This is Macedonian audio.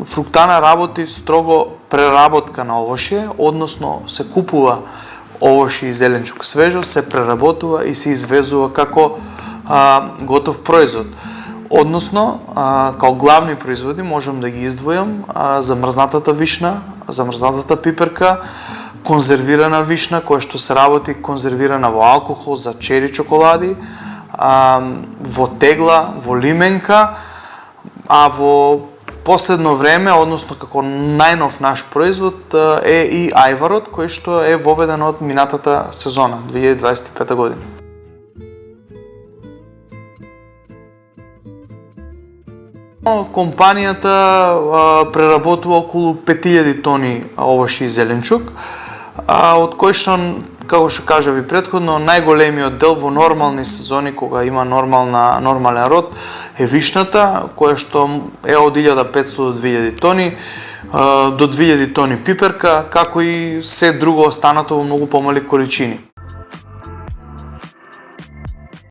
Фруктана работи строго преработка на овошје, односно се купува овошје и зеленчук свежо, се преработува и се извезува како готов производ. Односно, као главни производи можам да ги издвојам замрзнатата вишна, замрзнатата пиперка, конзервирана вишна која што се работи конзервирана во алкохол за чери чоколади, во тегла, во лименка, а во последно време, односно како најнов наш производ е и ајварот кој што е воведен од минатата сезона, 2025 година. Компанијата преработува околу 5000 тони овошје и зеленчук, од кој што, како што кажав и претходно, најголемиот дел во нормални сезони кога има нормален род е вишната, која што е од 1500 до 2000 тони, до 2000 тони пиперка, како и се друго останато во многу помали количини.